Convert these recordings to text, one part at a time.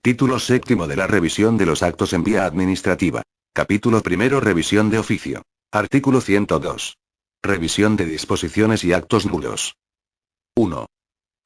Título séptimo de la revisión de los actos en vía administrativa. Capítulo primero. Revisión de oficio. Artículo 102. Revisión de disposiciones y actos nulos. 1.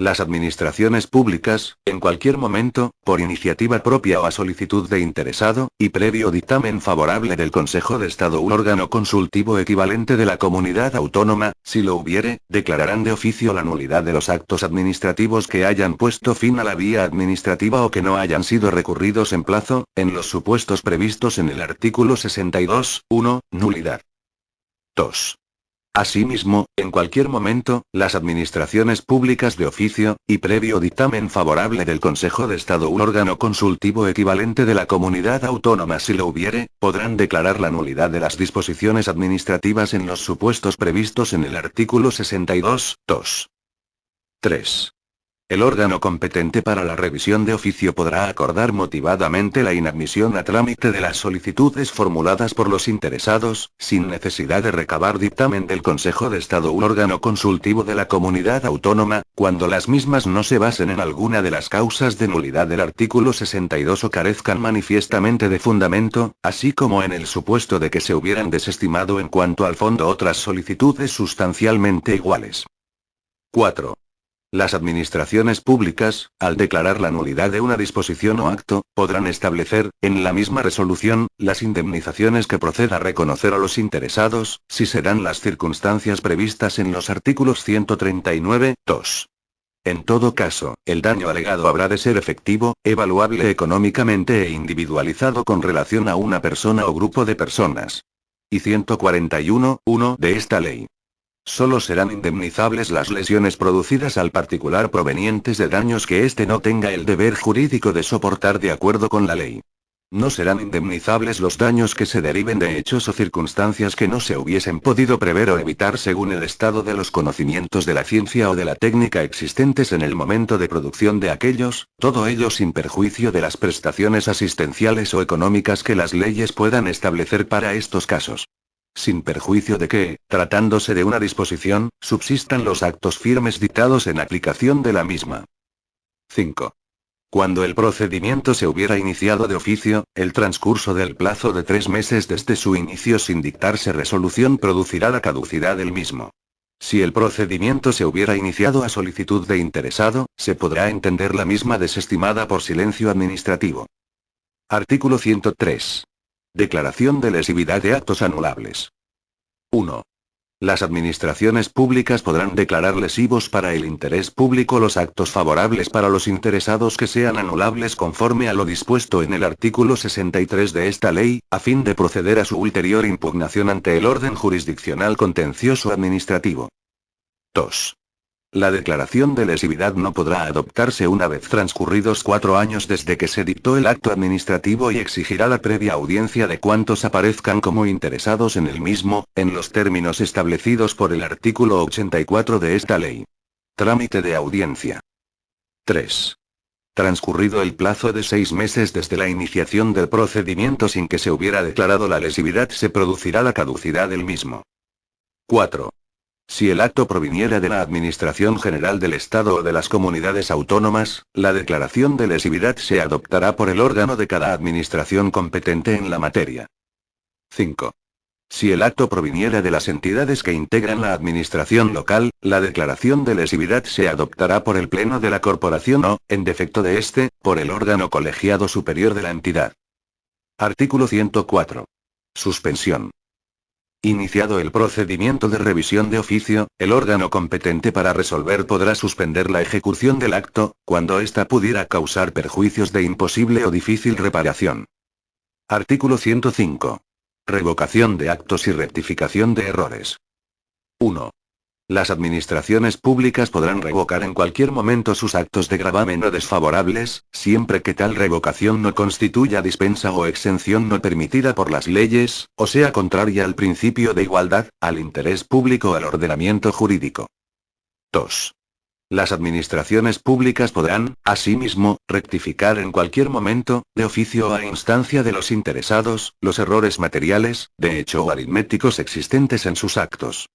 Las administraciones públicas, en cualquier momento, por iniciativa propia o a solicitud de interesado, y previo dictamen favorable del Consejo de Estado u órgano consultivo equivalente de la comunidad autónoma, si lo hubiere, declararán de oficio la nulidad de los actos administrativos que hayan puesto fin a la vía administrativa o que no hayan sido recurridos en plazo, en los supuestos previstos en el artículo 62.1, nulidad. 2. Asimismo, en cualquier momento, las administraciones públicas de oficio, y previo dictamen favorable del Consejo de Estado u órgano consultivo equivalente de la comunidad autónoma si lo hubiere, podrán declarar la nulidad de las disposiciones administrativas en los supuestos previstos en el artículo 62.2. 3. El órgano competente para la revisión de oficio podrá acordar motivadamente la inadmisión a trámite de las solicitudes formuladas por los interesados, sin necesidad de recabar dictamen del Consejo de Estado u órgano consultivo de la comunidad autónoma, cuando las mismas no se basen en alguna de las causas de nulidad del artículo 62 o carezcan manifiestamente de fundamento, así como en el supuesto de que se hubieran desestimado en cuanto al fondo otras solicitudes sustancialmente iguales. 4. Las administraciones públicas, al declarar la nulidad de una disposición o acto, podrán establecer, en la misma resolución, las indemnizaciones que proceda reconocer a los interesados, si se dan las circunstancias previstas en los artículos 139.2. En todo caso, el daño alegado habrá de ser efectivo, evaluable económicamente e individualizado con relación a una persona o grupo de personas. Y 141.1 de esta ley. Solo serán indemnizables las lesiones producidas al particular provenientes de daños que éste no tenga el deber jurídico de soportar de acuerdo con la ley. No serán indemnizables los daños que se deriven de hechos o circunstancias que no se hubiesen podido prever o evitar según el estado de los conocimientos de la ciencia o de la técnica existentes en el momento de producción de aquellos, todo ello sin perjuicio de las prestaciones asistenciales o económicas que las leyes puedan establecer para estos casos. Sin perjuicio de que, tratándose de una disposición, subsistan los actos firmes dictados en aplicación de la misma. 5. Cuando el procedimiento se hubiera iniciado de oficio, el transcurso del plazo de 3 meses desde su inicio sin dictarse resolución producirá la caducidad del mismo. Si el procedimiento se hubiera iniciado a solicitud de interesado, se podrá entender la misma desestimada por silencio administrativo. Artículo 103. Declaración de lesividad de actos anulables. 1. Las administraciones públicas podrán declarar lesivos para el interés público los actos favorables para los interesados que sean anulables conforme a lo dispuesto en el artículo 63 de esta ley, a fin de proceder a su ulterior impugnación ante el orden jurisdiccional contencioso administrativo. 2. La declaración de lesividad no podrá adoptarse una vez transcurridos 4 años desde que se dictó el acto administrativo y exigirá la previa audiencia de cuantos aparezcan como interesados en el mismo, en los términos establecidos por el artículo 84 de esta ley. Trámite de audiencia. 3. Transcurrido el plazo de 6 meses desde la iniciación del procedimiento sin que se hubiera declarado la lesividad, se producirá la caducidad del mismo. 4. Si el acto proviniera de la Administración General del Estado o de las comunidades autónomas, la declaración de lesividad se adoptará por el órgano de cada administración competente en la materia. 5. Si el acto proviniera de las entidades que integran la administración local, la declaración de lesividad se adoptará por el Pleno de la Corporación o, en defecto de este, por el órgano colegiado superior de la entidad. Artículo 104. Suspensión. Iniciado el procedimiento de revisión de oficio, el órgano competente para resolver podrá suspender la ejecución del acto, cuando ésta pudiera causar perjuicios de imposible o difícil reparación. Artículo 105. Revocación de actos y rectificación de errores. 1. Las administraciones públicas podrán revocar en cualquier momento sus actos de gravamen o desfavorables, siempre que tal revocación no constituya dispensa o exención no permitida por las leyes, o sea contraria al principio de igualdad, al interés público o al ordenamiento jurídico. 2. Las administraciones públicas podrán, asimismo, rectificar en cualquier momento, de oficio o a instancia de los interesados, los errores materiales, de hecho o aritméticos existentes en sus actos.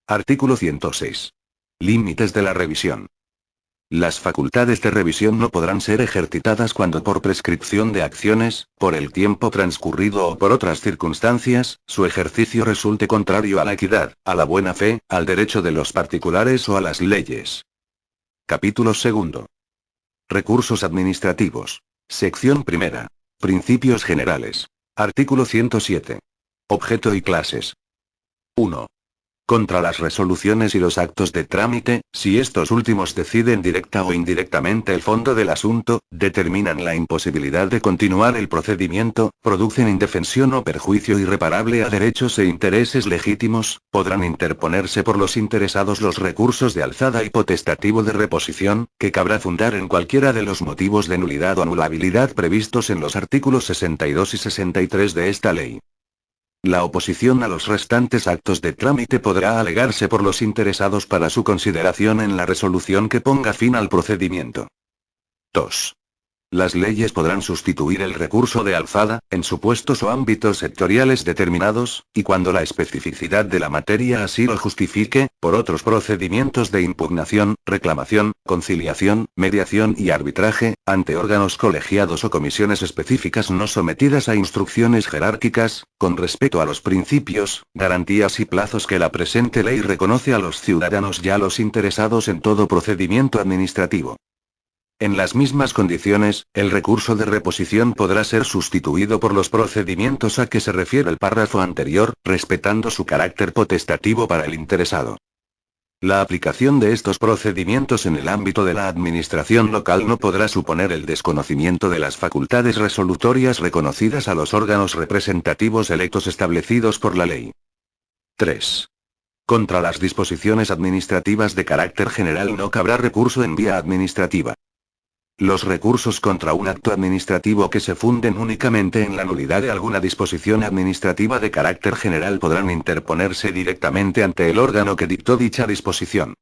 Artículo 106. Límites de la revisión. Las facultades de revisión no podrán ser ejercitadas cuando por prescripción de acciones, por el tiempo transcurrido o por otras circunstancias, su ejercicio resulte contrario a la equidad, a la buena fe, al derecho de los particulares o a las leyes. Capítulo segundo. Recursos administrativos. Sección primera. Principios generales. Artículo 107. Objeto y clases. 1. Contra las resoluciones y los actos de trámite, si estos últimos deciden directa o indirectamente el fondo del asunto, determinan la imposibilidad de continuar el procedimiento, producen indefensión o perjuicio irreparable a derechos e intereses legítimos, podrán interponerse por los interesados los recursos de alzada y potestativo de reposición, que cabrá fundar en cualquiera de los motivos de nulidad o anulabilidad previstos en los artículos 62 y 63 de esta ley. La oposición a los restantes actos de trámite podrá alegarse por los interesados para su consideración en la resolución que ponga fin al procedimiento. 2. Las leyes podrán sustituir el recurso de alzada, en supuestos o ámbitos sectoriales determinados, y cuando la especificidad de la materia así lo justifique, por otros procedimientos de impugnación, reclamación, conciliación, mediación y arbitraje, ante órganos colegiados o comisiones específicas no sometidas a instrucciones jerárquicas, con respeto a los principios, garantías y plazos que la presente ley reconoce a los ciudadanos y a los interesados en todo procedimiento administrativo. En las mismas condiciones, el recurso de reposición podrá ser sustituido por los procedimientos a que se refiere el párrafo anterior, respetando su carácter potestativo para el interesado. La aplicación de estos procedimientos en el ámbito de la administración local no podrá suponer el desconocimiento de las facultades resolutorias reconocidas a los órganos representativos electos establecidos por la ley. 3. Contra las disposiciones administrativas de carácter general no cabrá recurso en vía administrativa. Los recursos contra un acto administrativo que se funden únicamente en la nulidad de alguna disposición administrativa de carácter general podrán interponerse directamente ante el órgano que dictó dicha disposición.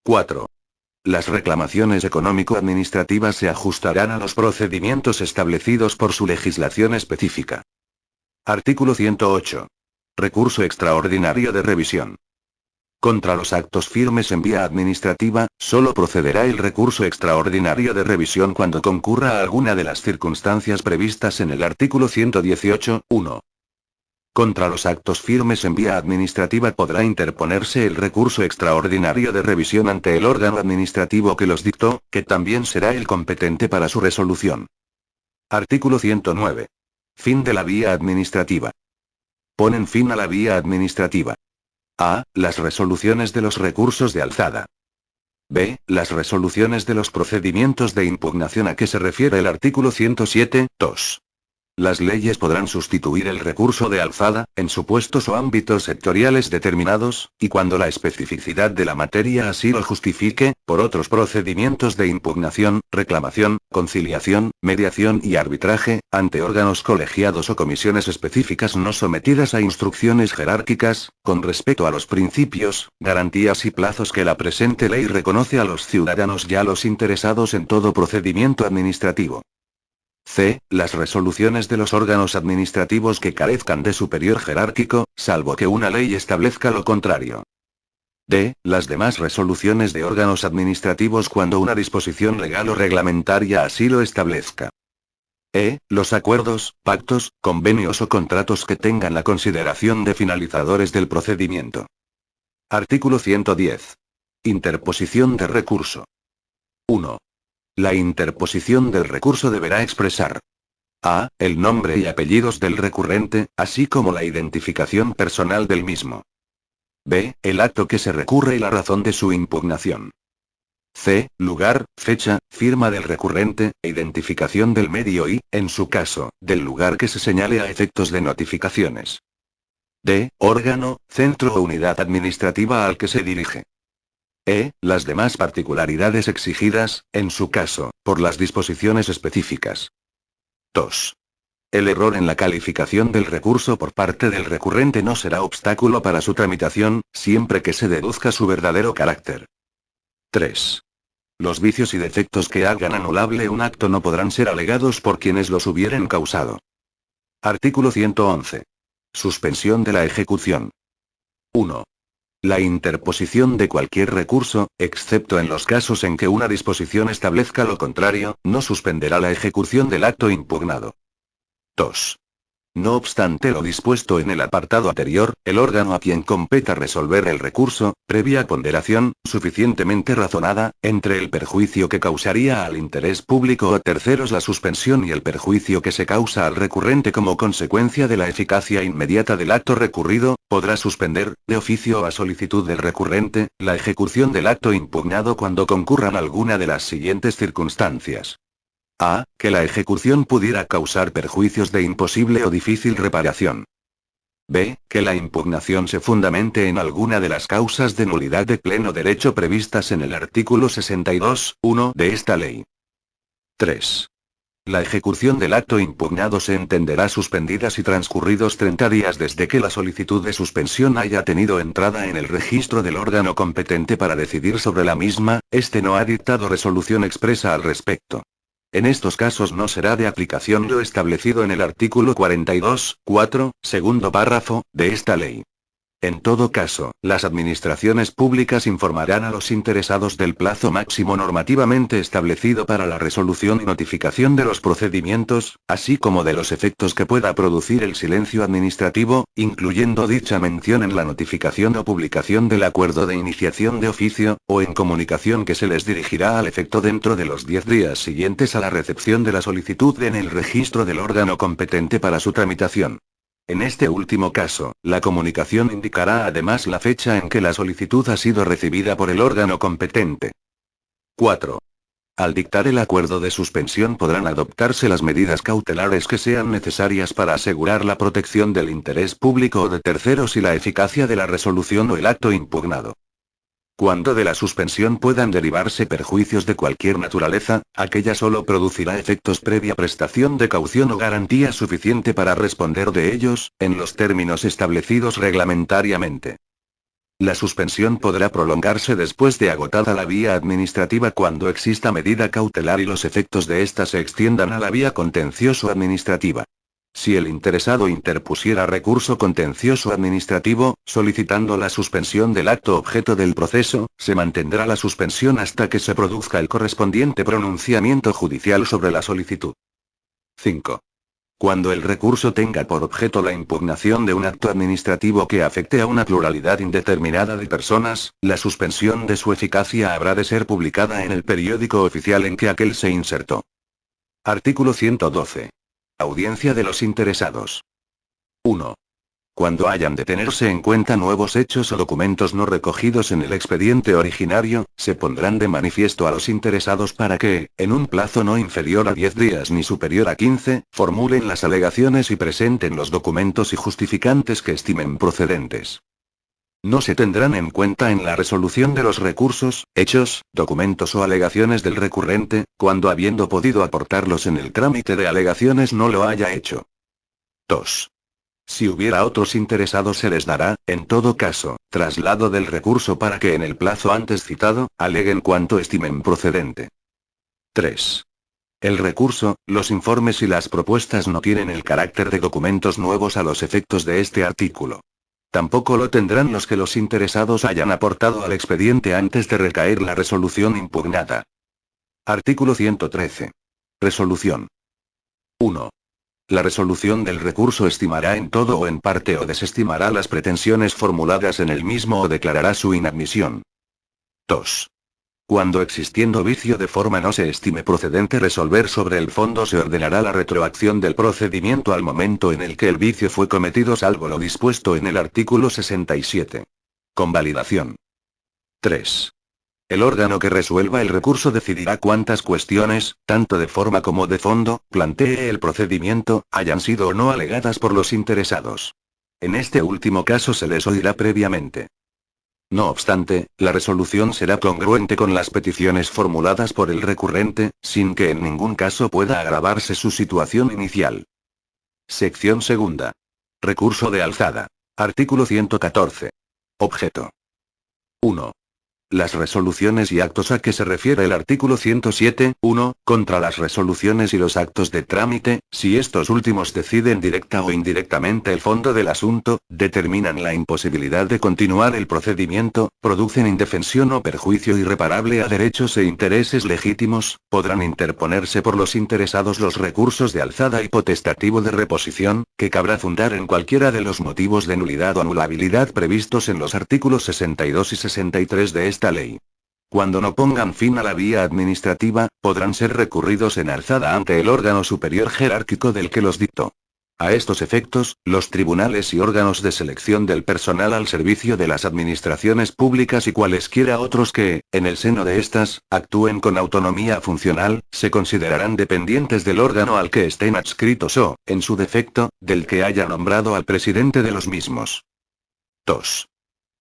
4. Las reclamaciones económico-administrativas se ajustarán a los procedimientos establecidos por su legislación específica. Artículo 108. Recurso extraordinario de revisión. Contra los actos firmes en vía administrativa, solo procederá el recurso extraordinario de revisión cuando concurra a alguna de las circunstancias previstas en el artículo 118, 1. Contra los actos firmes en vía administrativa podrá interponerse el recurso extraordinario de revisión ante el órgano administrativo que los dictó, que también será el competente para su resolución. Artículo 109. Fin de la vía administrativa. Ponen fin a la vía administrativa. A. Las resoluciones de los recursos de alzada. B. Las resoluciones de los procedimientos de impugnación a que se refiere el artículo 107, 2. Las leyes podrán sustituir el recurso de alzada, en supuestos o ámbitos sectoriales determinados, y cuando la especificidad de la materia así lo justifique, por otros procedimientos de impugnación, reclamación, conciliación, mediación y arbitraje, ante órganos colegiados o comisiones específicas no sometidas a instrucciones jerárquicas, con respeto a los principios, garantías y plazos que la presente ley reconoce a los ciudadanos y a los interesados en todo procedimiento administrativo. C. Las resoluciones de los órganos administrativos que carezcan de superior jerárquico, salvo que una ley establezca lo contrario. D. Las demás resoluciones de órganos administrativos cuando una disposición legal o reglamentaria así lo establezca. E. Los acuerdos, pactos, convenios o contratos que tengan la consideración de finalizadores del procedimiento. Artículo 110. Interposición de recurso. 1. La interposición del recurso deberá expresar a. El nombre y apellidos del recurrente, así como la identificación personal del mismo. B. El acto que se recurre y la razón de su impugnación. C. Lugar, fecha, firma del recurrente, e identificación del medio y, en su caso, del lugar que se señale a efectos de notificaciones. D. Órgano, centro o unidad administrativa al que se dirige. E. Las demás particularidades exigidas, en su caso, por las disposiciones específicas. 2. El error en la calificación del recurso por parte del recurrente no será obstáculo para su tramitación, siempre que se deduzca su verdadero carácter. 3. Los vicios y defectos que hagan anulable un acto no podrán ser alegados por quienes los hubieren causado. Artículo 111. Suspensión de la ejecución. 1. La interposición de cualquier recurso, excepto en los casos en que una disposición establezca lo contrario, no suspenderá la ejecución del acto impugnado. 2. No obstante lo dispuesto en el apartado anterior, el órgano a quien competa resolver el recurso, previa ponderación, suficientemente razonada, entre el perjuicio que causaría al interés público o terceros la suspensión y el perjuicio que se causa al recurrente como consecuencia de la eficacia inmediata del acto recurrido, podrá suspender, de oficio o a solicitud del recurrente, la ejecución del acto impugnado cuando concurran alguna de las siguientes circunstancias. A. Que la ejecución pudiera causar perjuicios de imposible o difícil reparación. B. Que la impugnación se fundamente en alguna de las causas de nulidad de pleno derecho previstas en el artículo 62.1 de esta ley. 3. La ejecución del acto impugnado se entenderá suspendida si transcurridos 30 días desde que la solicitud de suspensión haya tenido entrada en el registro del órgano competente para decidir sobre la misma, este no ha dictado resolución expresa al respecto. En estos casos no será de aplicación lo establecido en el artículo 42.4, segundo párrafo, de esta ley. En todo caso, las administraciones públicas informarán a los interesados del plazo máximo normativamente establecido para la resolución y notificación de los procedimientos, así como de los efectos que pueda producir el silencio administrativo, incluyendo dicha mención en la notificación o publicación del acuerdo de iniciación de oficio, o en comunicación que se les dirigirá al efecto dentro de los 10 días siguientes a la recepción de la solicitud en el registro del órgano competente para su tramitación. En este último caso, la comunicación indicará además la fecha en que la solicitud ha sido recibida por el órgano competente. 4. Al dictar el acuerdo de suspensión podrán adoptarse las medidas cautelares que sean necesarias para asegurar la protección del interés público o de terceros y la eficacia de la resolución o el acto impugnado. Cuando de la suspensión puedan derivarse perjuicios de cualquier naturaleza, aquella solo producirá efectos previa prestación de caución o garantía suficiente para responder de ellos, en los términos establecidos reglamentariamente. La suspensión podrá prolongarse después de agotada la vía administrativa cuando exista medida cautelar y los efectos de ésta se extiendan a la vía contencioso-administrativa. Si el interesado interpusiera recurso contencioso administrativo, solicitando la suspensión del acto objeto del proceso, se mantendrá la suspensión hasta que se produzca el correspondiente pronunciamiento judicial sobre la solicitud. 5. Cuando el recurso tenga por objeto la impugnación de un acto administrativo que afecte a una pluralidad indeterminada de personas, la suspensión de su eficacia habrá de ser publicada en el periódico oficial en que aquel se insertó. Artículo 112. Audiencia de los interesados. 1. Cuando hayan de tenerse en cuenta nuevos hechos o documentos no recogidos en el expediente originario, se pondrán de manifiesto a los interesados para que, en un plazo no inferior a 10 días ni superior a 15, formulen las alegaciones y presenten los documentos y justificantes que estimen procedentes. No se tendrán en cuenta en la resolución de los recursos, hechos, documentos o alegaciones del recurrente, cuando habiendo podido aportarlos en el trámite de alegaciones no lo haya hecho. 2. Si hubiera otros interesados se les dará, en todo caso, traslado del recurso para que en el plazo antes citado, aleguen cuanto estimen procedente. 3. El recurso, los informes y las propuestas no tienen el carácter de documentos nuevos a los efectos de este artículo. Tampoco lo tendrán los que los interesados hayan aportado al expediente antes de recaer la resolución impugnada. Artículo 113. Resolución. 1. La resolución del recurso estimará en todo o en parte o desestimará las pretensiones formuladas en el mismo o declarará su inadmisión. 2. Cuando existiendo vicio de forma no se estime procedente resolver sobre el fondo se ordenará la retroacción del procedimiento al momento en el que el vicio fue cometido salvo lo dispuesto en el artículo 67. Convalidación. 3. El órgano que resuelva el recurso decidirá cuántas cuestiones, tanto de forma como de fondo, plantee el procedimiento, hayan sido o no alegadas por los interesados. En este último caso se les oirá previamente. No obstante, la resolución será congruente con las peticiones formuladas por el recurrente, sin que en ningún caso pueda agravarse su situación inicial. Sección segunda. Recurso de alzada. Artículo 114. Objeto. 1. Las resoluciones y actos a que se refiere el artículo 107.1, contra las resoluciones y los actos de trámite, si estos últimos deciden directa o indirectamente el fondo del asunto, determinan la imposibilidad de continuar el procedimiento, producen indefensión o perjuicio irreparable a derechos e intereses legítimos, podrán interponerse por los interesados los recursos de alzada y potestativo de reposición, que cabrá fundar en cualquiera de los motivos de nulidad o anulabilidad previstos en los artículos 62 y 63 de esta ley. Cuando no pongan fin a la vía administrativa, podrán ser recurridos en alzada ante el órgano superior jerárquico del que los dictó. A estos efectos, los tribunales y órganos de selección del personal al servicio de las administraciones públicas y cualesquiera otros que, en el seno de estas, actúen con autonomía funcional, se considerarán dependientes del órgano al que estén adscritos o, en su defecto, del que haya nombrado al presidente de los mismos. 2.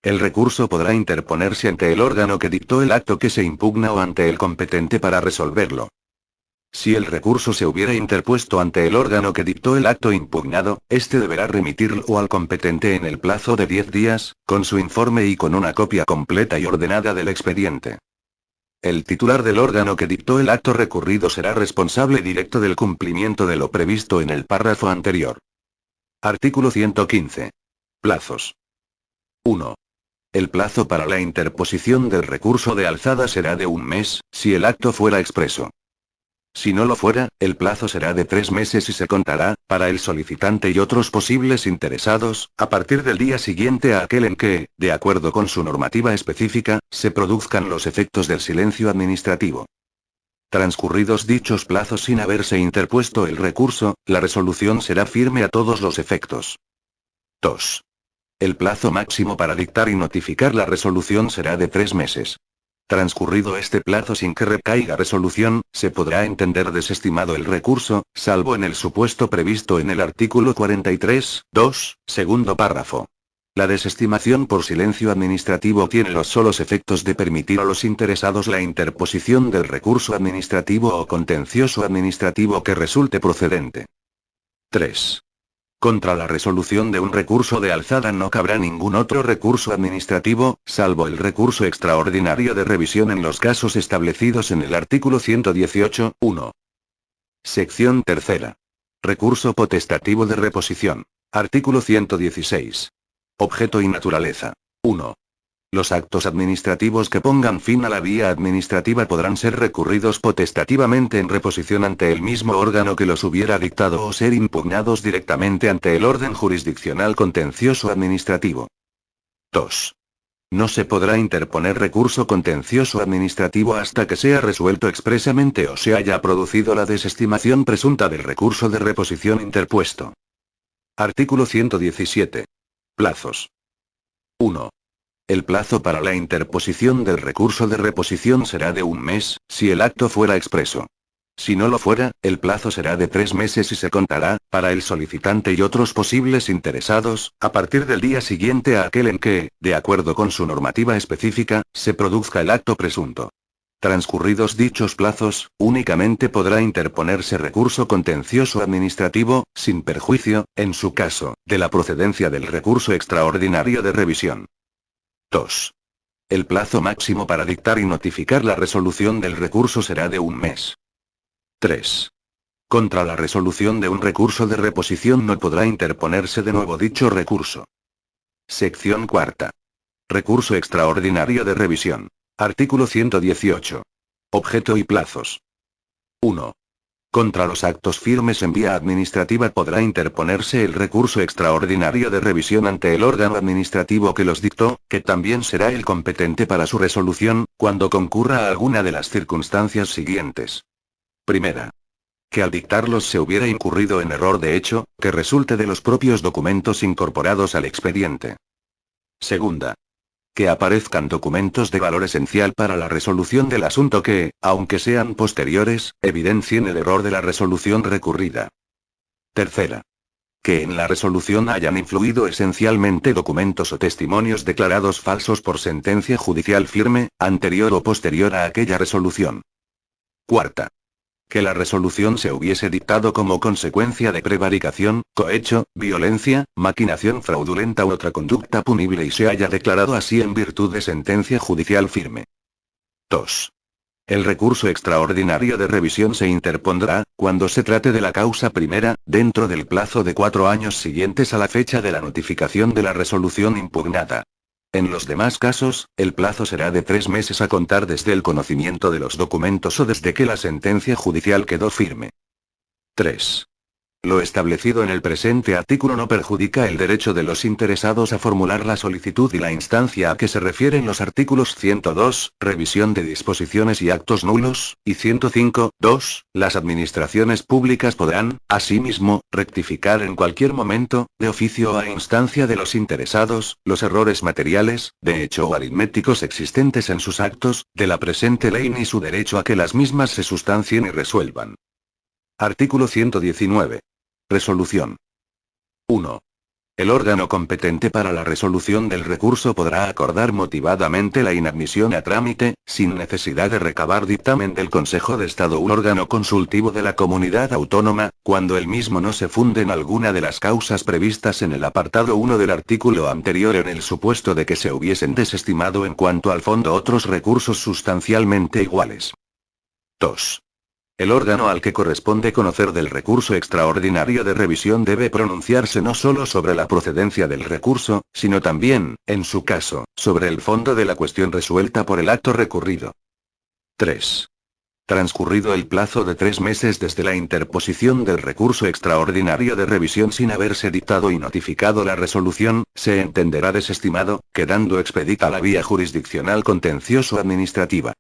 El recurso podrá interponerse ante el órgano que dictó el acto que se impugna o ante el competente para resolverlo. Si el recurso se hubiera interpuesto ante el órgano que dictó el acto impugnado, éste deberá remitirlo al competente en el plazo de 10 días, con su informe y con una copia completa y ordenada del expediente. El titular del órgano que dictó el acto recurrido será responsable directo del cumplimiento de lo previsto en el párrafo anterior. Artículo 115. Plazos. 1. El plazo para la interposición del recurso de alzada será de 1 mes, si el acto fuera expreso. Si no lo fuera, el plazo será de 3 meses y se contará, para el solicitante y otros posibles interesados, a partir del día siguiente a aquel en que, de acuerdo con su normativa específica, se produzcan los efectos del silencio administrativo. Transcurridos dichos plazos sin haberse interpuesto el recurso, la resolución será firme a todos los efectos. 2. El plazo máximo para dictar y notificar la resolución será de 3 meses. Transcurrido este plazo sin que recaiga resolución, se podrá entender desestimado el recurso, salvo en el supuesto previsto en el artículo 43.2, segundo párrafo. La desestimación por silencio administrativo tiene los solos efectos de permitir a los interesados la interposición del recurso administrativo o contencioso administrativo que resulte procedente. 3. Contra la resolución de un recurso de alzada no cabrá ningún otro recurso administrativo, salvo el recurso extraordinario de revisión en los casos establecidos en el artículo 118.1. Sección tercera. Recurso potestativo de reposición. Artículo 116. Objeto y naturaleza. 1. Los actos administrativos que pongan fin a la vía administrativa podrán ser recurridos potestativamente en reposición ante el mismo órgano que los hubiera dictado o ser impugnados directamente ante el orden jurisdiccional contencioso administrativo. 2. No se podrá interponer recurso contencioso administrativo hasta que sea resuelto expresamente o se haya producido la desestimación presunta del recurso de reposición interpuesto. Artículo 117. Plazos. 1. El plazo para la interposición del recurso de reposición será de 1 mes, si el acto fuera expreso. Si no lo fuera, el plazo será de 3 meses y se contará, para el solicitante y otros posibles interesados, a partir del día siguiente a aquel en que, de acuerdo con su normativa específica, se produzca el acto presunto. Transcurridos dichos plazos, únicamente podrá interponerse recurso contencioso administrativo, sin perjuicio, en su caso, de la procedencia del recurso extraordinario de revisión. 2. El plazo máximo para dictar y notificar la resolución del recurso será de 1 mes. 3. Contra la resolución de un recurso de reposición no podrá interponerse de nuevo dicho recurso. Sección cuarta. Recurso extraordinario de revisión. Artículo 118. Objeto y plazos. 1. Contra los actos firmes en vía administrativa podrá interponerse el recurso extraordinario de revisión ante el órgano administrativo que los dictó, que también será el competente para su resolución, cuando concurra a alguna de las circunstancias siguientes. Primera. Que al dictarlos se hubiera incurrido en error de hecho, que resulte de los propios documentos incorporados al expediente. Segunda. Que aparezcan documentos de valor esencial para la resolución del asunto que, aunque sean posteriores, evidencien el error de la resolución recurrida. Tercera. Que en la resolución hayan influido esencialmente documentos o testimonios declarados falsos por sentencia judicial firme, anterior o posterior a aquella resolución. Cuarta. Que la resolución se hubiese dictado como consecuencia de prevaricación, cohecho, violencia, maquinación fraudulenta u otra conducta punible y se haya declarado así en virtud de sentencia judicial firme. 2. El recurso extraordinario de revisión se interpondrá, cuando se trate de la causa primera, dentro del plazo de 4 años siguientes a la fecha de la notificación de la resolución impugnada. En los demás casos, el plazo será de 3 meses a contar desde el conocimiento de los documentos o desde que la sentencia judicial quedó firme. 3. Lo establecido en el presente artículo no perjudica el derecho de los interesados a formular la solicitud y la instancia a que se refieren los artículos 102, revisión de disposiciones y actos nulos, y 105, 2, las administraciones públicas podrán, asimismo, rectificar en cualquier momento, de oficio o a instancia de los interesados, los errores materiales, de hecho o aritméticos existentes en sus actos, de la presente ley ni su derecho a que las mismas se sustancien y resuelvan. Artículo 119. Resolución. 1. El órgano competente para la resolución del recurso podrá acordar motivadamente la inadmisión a trámite, sin necesidad de recabar dictamen del Consejo de Estado u órgano consultivo de la comunidad autónoma, cuando el mismo no se funde en alguna de las causas previstas en el apartado 1 del artículo anterior en el supuesto de que se hubiesen desestimado en cuanto al fondo otros recursos sustancialmente iguales. 2. El órgano al que corresponde conocer del recurso extraordinario de revisión debe pronunciarse no solo sobre la procedencia del recurso, sino también, en su caso, sobre el fondo de la cuestión resuelta por el acto recurrido. 3. Transcurrido el plazo de 3 meses desde la interposición del recurso extraordinario de revisión sin haberse dictado y notificado la resolución, se entenderá desestimado, quedando expedita la vía jurisdiccional contencioso-administrativa.